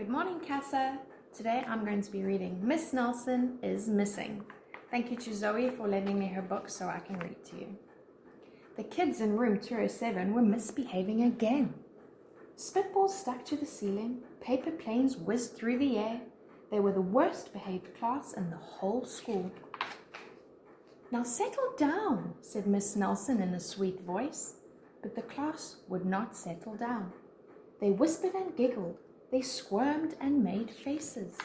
Good morning, Casa. Today I'm going to be reading Miss Nelson is Missing. Thank you to Zoe for lending me her book so I can read to you. The kids in room 207 were misbehaving again. Spitballs stuck to the ceiling, paper planes whizzed through the air. They were the worst behaved class in the whole school. Now settle down, said Miss Nelson in a sweet voice, but the class would not settle down. They whispered and giggled. They squirmed and made faces.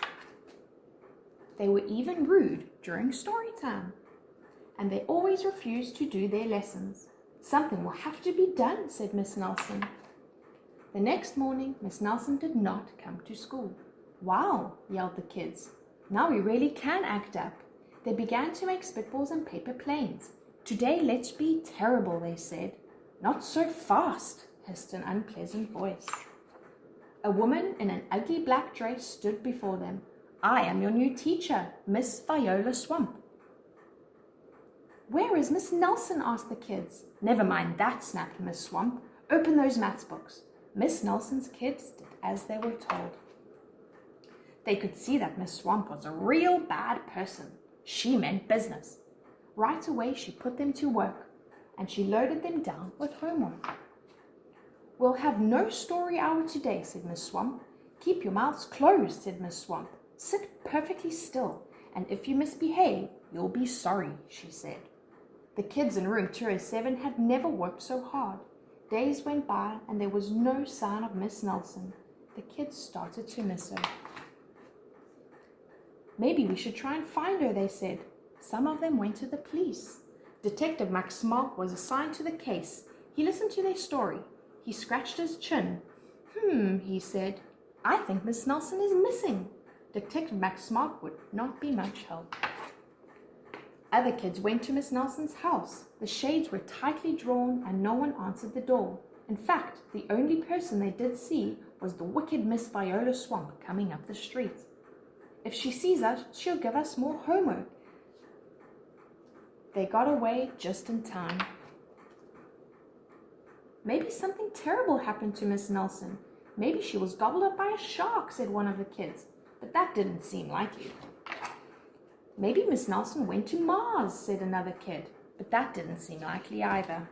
They were even rude during story time, and they always refused to do their lessons. Something will have to be done, said Miss Nelson. The next morning, Miss Nelson did not come to school. Wow, yelled the kids. Now we really can act up. They began to make spitballs and paper planes. Today, let's be terrible, they said. Not so fast, hissed an unpleasant voice. A woman in an ugly black dress stood before them. I am your new teacher, Miss Viola Swamp. Where is Miss Nelson? Asked the kids. Never mind that, snapped Miss Swamp. Open those maths books. Miss Nelson's kids did as they were told. They could see that Miss Swamp was a real bad person. She meant business. Right away she put them to work, and she loaded them down with homework. We'll have no story hour today, said Miss Swamp. Keep your mouths closed, said Miss Swamp. Sit perfectly still, and if you misbehave, you'll be sorry, she said. The kids in room 207 had never worked so hard. Days went by, and there was no sign of Miss Nelson. The kids started to miss her. Maybe we should try and find her, they said. Some of them went to the police. Detective Max Smark was assigned to the case. He listened to their story. He scratched his chin. He said, I think Miss Nelson is missing. Detective Max Smark would not be much help. Other kids went to Miss Nelson's house. The shades were tightly drawn and no one answered the door. In fact, the only person they did see was the wicked Miss Viola Swamp coming up the street. If she sees us, she'll give us more homework. They got away just in time. Maybe something terrible happened to Miss Nelson. Maybe she was gobbled up by a shark, said one of the kids, but that didn't seem likely. Maybe Miss Nelson went to Mars, said another kid, but that didn't seem likely either.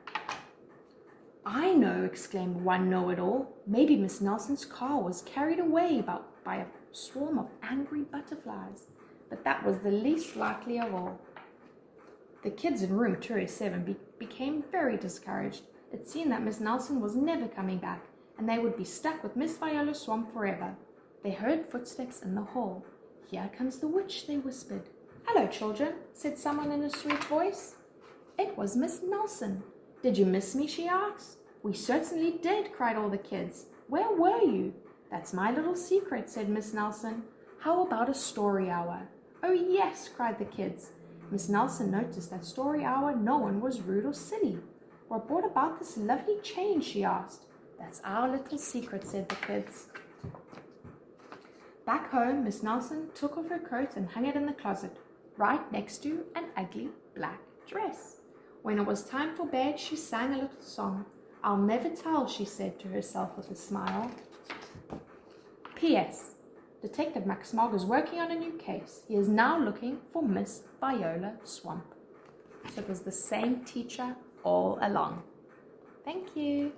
I know, exclaimed one know-it-all. Maybe Miss Nelson's car was carried away by a swarm of angry butterflies, but that was the least likely of all. The kids in room 207 became very discouraged. It seemed that Miss Nelson was never coming back, and they would be stuck with Miss Viola Swamp forever. They heard footsteps in the hall. Here comes the witch, they whispered. Hello, children, said someone in a sweet voice. It was Miss Nelson. Did you miss me, she asked. We certainly did, cried all the kids. Where were you? That's my little secret, said Miss Nelson. How about a story hour? Oh, yes, cried the kids. Miss Nelson noticed that story hour no one was rude or silly. What brought about this lovely change, she asked. That's our little secret, said the kids. Back home, Miss Nelson took off her coat and hung it in the closet, right next to an ugly black dress. When it was time for bed, she sang a little song. I'll never tell, she said to herself with a smile. P.S. Detective Max Mogg is working on a new case. He is now looking for Miss Viola Swamp. So it was the same teacher all along. Thank you.